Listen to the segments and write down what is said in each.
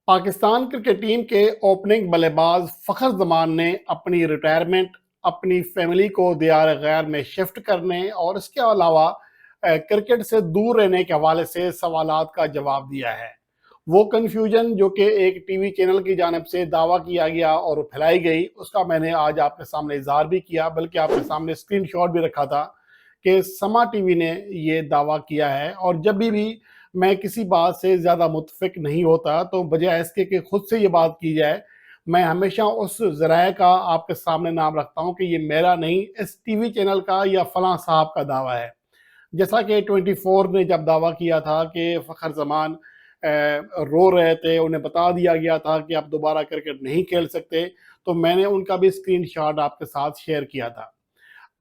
Pakistan cricket team के opening बल्लेबाज फखर जमान ने अपनी रिटायरमेंट अपनी फैमिली को दियार गैर में शिफ्ट करने और इसके अलावा क्रिकेट से दूर रहने के हवाले से सवालात का जवाब दिया है। वो कन्फ्यूजन जो कि एक टीवी चैनल की जानिब से दावा किया गया और फैलाई गई, उसका मैंने आज आपके सामने इजहार भी किया, बल्कि आपके सामने स्क्रीनशॉट भी रखा था कि समा टीवी ने ये दावा किया है। और जब भी मैं किसी बात से ज़्यादा मुतफिक नहीं होता तो बजाय इसके कि खुद से ये बात की जाए, मैं हमेशा उस ज़राए का आपके सामने नाम रखता हूँ कि ये मेरा नहीं, इस टीवी चैनल का या फलां साहब का दावा है। जैसा कि 24 ने जब दावा किया था कि फ़खर ज़मान रो रहे थे, उन्हें बता दिया गया था कि आप दोबारा क्रिकेट नहीं खेल सकते, तो मैंने उनका भी स्क्रीनशॉट आपके साथ शेयर किया था।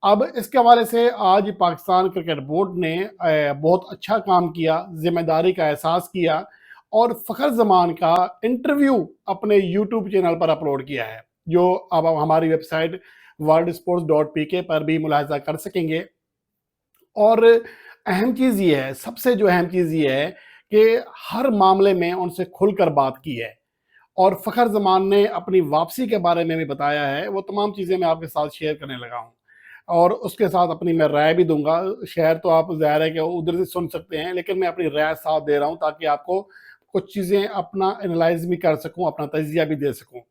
अब इसके हवाले से आज पाकिस्तान क्रिकेट बोर्ड ने बहुत अच्छा काम किया, जिम्मेदारी का एहसास किया और फ़खर ज़मान का इंटरव्यू अपने यूट्यूब चैनल पर अपलोड किया है, जो अब आप हमारी वेबसाइट worldsports.pk पर भी मुलाहिज़ा कर सकेंगे। और अहम चीज़ ये है, सबसे जो अहम चीज़ ये है कि हर मामले में उनसे खुलकर बात की है और फ़खर ज़मान ने अपनी वापसी के बारे में भी बताया है। वो तमाम चीज़ें मैं आपके साथ शेयर करने लगा हूँ और उसके साथ अपनी मैं राय भी दूंगा। शेयर तो आप ज़ाहिर है कि उधर से सुन सकते हैं, लेकिन मैं अपनी राय साथ दे रहा हूँ ताकि आपको कुछ चीज़ें अपना एनालाइज भी कर सकूँ, अपना तजिया भी दे सकूँ।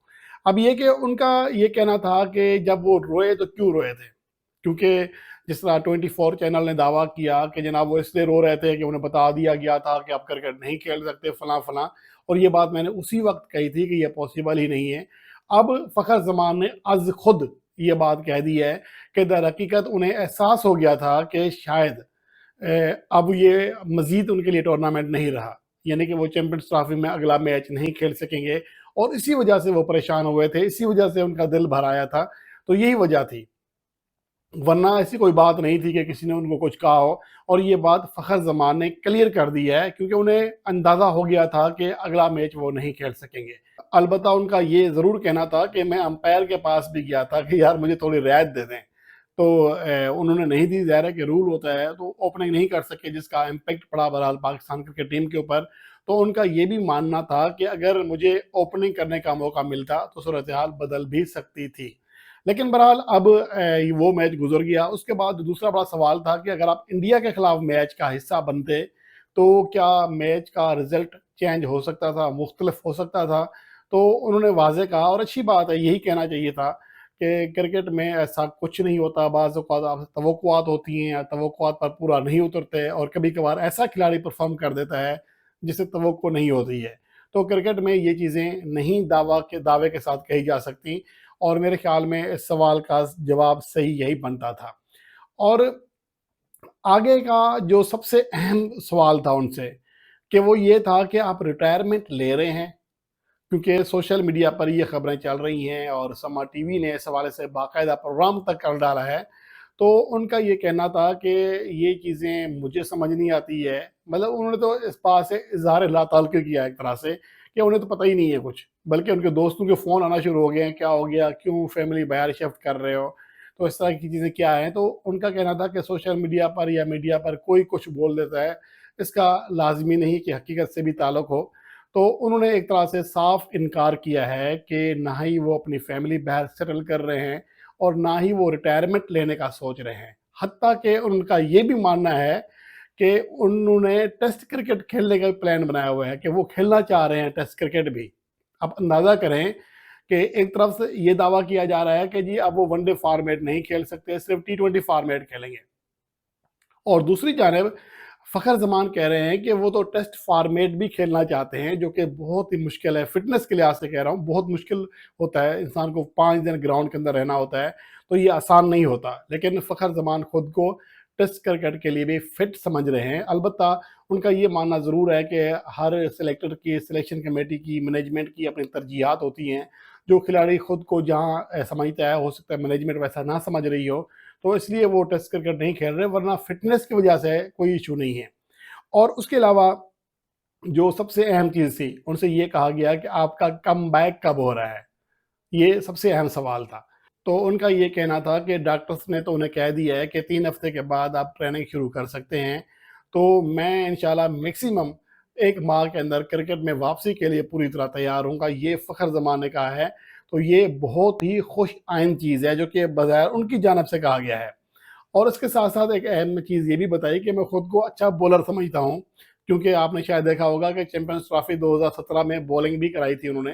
अब ये कि उनका ये कहना था कि जब वो रोए तो क्यों रोए थे, क्योंकि जिस तरह 24 चैनल ने दावा किया कि जनाब वो इसलिए रो रहे थे कि उन्हें बता दिया गया था कि आप क्रिकेट नहीं खेल सकते, फलां फलां। और ये बात मैंने उसी वक्त कही थी कि ये पॉसिबल ही नहीं है। अब फ़खर ज़मान ने आज खुद ये बात कह दी है कि दर हकीकत उन्हें एहसास हो गया था कि शायद अब ये मज़ीद उनके लिए टूर्नामेंट नहीं रहा, यानी कि वो चैंपियंस ट्रॉफी में अगला मैच नहीं खेल सकेंगे और इसी वजह से वो परेशान हुए थे, इसी वजह से उनका दिल भर आया था। तो यही वजह थी, वरना ऐसी कोई बात नहीं थी कि किसी ने उनको कुछ कहा हो। और ये बात फ़खर ज़मान ने क्लियर कर दी है क्योंकि उन्हें अंदाज़ा हो गया था कि अगला मैच वो नहीं खेल सकेंगे। अलबत्ता उनका ये ज़रूर कहना था कि मैं अंपायर के पास भी गया था कि यार मुझे थोड़ी रियायत दे दें, तो उन्होंने नहीं दी। ज़ाहिर है कि रूल होता है, तो ओपनिंग नहीं कर सके, जिसका इम्पैक्ट पड़ा बहरहाल पाकिस्तान क्रिकेट टीम के ऊपर। तो उनका ये भी मानना था कि अगर मुझे ओपनिंग करने का मौका मिलता तो सूरत हाल बदल भी सकती थी। लेकिन बहरहाल अब वो मैच गुजर गया। उसके बाद दूसरा बड़ा सवाल था कि अगर आप इंडिया के खिलाफ मैच का हिस्सा बनते तो क्या मैच का रिजल्ट चेंज हो सकता था, मुख्तलिफ हो सकता था। तो उन्होंने वाज़ेह कहा और अच्छी बात है, यही कहना चाहिए था कि क्रिकेट में ऐसा कुछ नहीं होता। बाज़ औक़ात आपसे तवक्कुआत होती हैं, तवक्कुआत पर पूरा नहीं उतरते और कभी कभार ऐसा खिलाड़ी परफॉर्म कर देता है जिसे तवक्को नहीं होती है। तो क्रिकेट में ये चीज़ें नहीं दावे के साथ कही जा सकती और मेरे ख्याल में इस सवाल का जवाब सही यही बनता था। और आगे का जो सबसे अहम सवाल था उनसे कि वो ये था कि आप रिटायरमेंट ले रहे हैं, क्योंकि सोशल मीडिया पर ये खबरें चल रही हैं और समा टीवी ने इस हवाले से बाकायदा प्रोग्राम तक कर डाला है। तो उनका ये कहना था कि ये चीज़ें मुझे समझ नहीं आती है। मतलब उन्होंने तो इस बात से इज़हार ला ताल्लुक़ किया एक तरह से कि उन्हें तो पता ही नहीं है कुछ, बल्कि उनके दोस्तों के फ़ोन आना शुरू हो गए हैं, क्या हो गया, क्यों फैमिली बाहर शिफ्ट कर रहे हो, तो इस तरह की चीज़ें क्या हैं। तो उनका कहना था कि सोशल मीडिया पर या मीडिया पर कोई कुछ बोल देता है, इसका लाज़मी नहीं कि हकीकत से भी ताल्लुक़ हो। तो उन्होंने एक तरह से साफ इनकार किया है कि ना ही वो अपनी फैमिली बाहर सेटल कर रहे हैं और ना ही वो रिटायरमेंट लेने का सोच रहे हैं। हत्ता कि उनका ये भी मानना है कि उन्होंने टेस्ट क्रिकेट खेलने का भी प्लान बनाया हुआ है, कि वो खेलना चाह रहे हैं टेस्ट क्रिकेट भी। आप अंदाज़ा करें कि एक तरफ से ये दावा किया जा रहा है कि जी अब वो वनडे फॉर्मेट नहीं खेल सकते, सिर्फ T20 फॉर्मेट खेलेंगे। और दूसरी जानिब फ़खर ज़मान कह रहे हैं कि वो तो टेस्ट फॉर्मेट भी खेलना चाहते हैं, जो कि बहुत ही मुश्किल है। फ़िटनेस के लिहाज से कह रहा हूँ, बहुत मुश्किल होता है। इंसान को 5 दिन ग्राउंड के अंदर रहना होता है, तो ये आसान नहीं होता। लेकिन फ़खर ज़मान खुद को टेस्ट क्रिकेट के लिए भी फ़िट समझ रहे हैं। अलबत्ता उनका ये मानना ज़रूर है कि हर सिलेक्टर की, सिलेक्शन कमेटी की, मैनेजमेंट की अपनी तरजीहात होती हैं। जो खिलाड़ी खुद को जहाँ समझता है, हो सकता है मैनेजमेंट वैसा ना समझ रही हो, तो इसलिए वो टेस्ट क्रिकेट नहीं खेल रहे, वरना फ़िटनेस की वजह से कोई इशू नहीं है। और उसके अलावा जो सबसे अहम चीज़ थी, उनसे ये कहा गया कि आपका कमबैक कब हो रहा है? ये सबसे अहम सवाल था। तो उनका ये कहना था कि डॉक्टर्स ने तो उन्हें कह दिया है कि 3 हफ्ते के बाद आप ट्रेनिंग शुरू कर सकते हैं। तो मैं इंशाल्लाह मैक्सिमम एक माह के अंदर क्रिकेट में वापसी के लिए पूरी तरह तैयार होऊँगा, ये फ़खर ज़मान ने कहा है। तो ये बहुत ही खुश आइंद चीज़ है जो कि बज़ाहिर उनकी जानिब से कहा गया है। और इसके साथ-साथ एक अहम चीज़ ये भी बताई कि मैं खुद को अच्छा बॉलर समझता हूँ, क्योंकि आपने शायद देखा होगा कि चैंपियंस ट्रॉफ़ी 2017 में बॉलिंग भी कराई थी उन्होंने।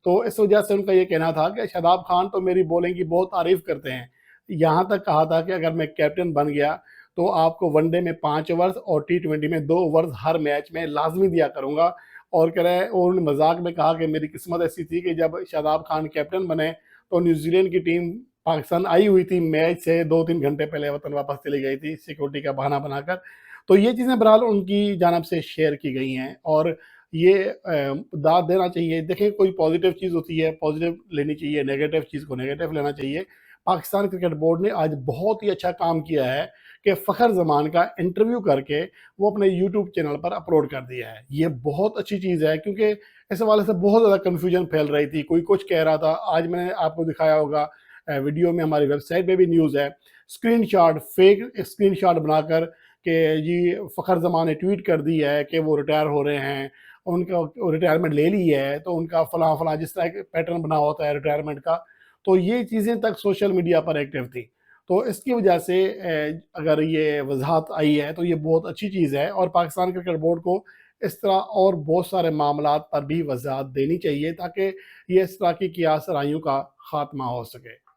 तो इस वजह से उनका ये कहना था कि शादाब खान तो मेरी बॉलिंग की बहुत तारीफ़ करते हैं। यहाँ तक कहा था कि अगर मैं कैप्टन बन गया, तो आपको वनडे में 5 ओवर्स और टी20 में 2 ओवर्स हर मैच में लाज़मी दिया करूँगा। और कह रहे हैं, और उन्होंने मज़ाक में कहा कि मेरी किस्मत ऐसी थी कि जब शादाब खान कैप्टन बने, तो न्यूज़ीलैंड की टीम पाकिस्तान आई हुई थी, मैच से 2-3 घंटे पहले वतन वापस चली गई थी सिक्योरिटी का बहाना बनाकर। तो ये चीज़ें बहरहाल उनकी जानिब से शेयर की गई हैं, और ये दाद देना चाहिए। देखिए, कोई पॉज़िटिव चीज़ होती है, पॉज़िटिव लेनी चाहिए, नेगेटिव चीज़ को नेगेटिव लेना चाहिए। पाकिस्तान क्रिकेट बोर्ड ने आज बहुत ही अच्छा काम किया है कि फ़खर ज़मान का इंटरव्यू करके वो अपने यूट्यूब चैनल पर अपलोड कर दिया है। ये बहुत अच्छी चीज़ है, क्योंकि इस हवाले से बहुत ज़्यादा कन्फ्यूजन फैल रही थी, कोई कुछ कह रहा था। आज मैंने आपको दिखाया होगा वीडियो में, हमारी वेबसाइट पे भी न्यूज़ है, स्क्रीनशॉट, फेक स्क्रीनशॉट बनाकर कि जी फ़खर ज़मान ने ट्वीट कर दी है कि वो रिटायर हो रहे हैं, उनका रिटायरमेंट ले ली है, तो उनका फलां-फलां, जिस तरह का पैटर्न बना होता है रिटायरमेंट का, तो ये चीज़ें तक सोशल मीडिया पर एक्टिव थी। तो इसकी वजह से अगर ये वज़ाहत आई है, तो ये बहुत अच्छी चीज़ है, और पाकिस्तान क्रिकेट बोर्ड को इस तरह और बहुत सारे मामलात पर भी वज़ाहत देनी चाहिए, ताकि ये इस तरह की कियास आराइयों का ख़ात्मा हो सके।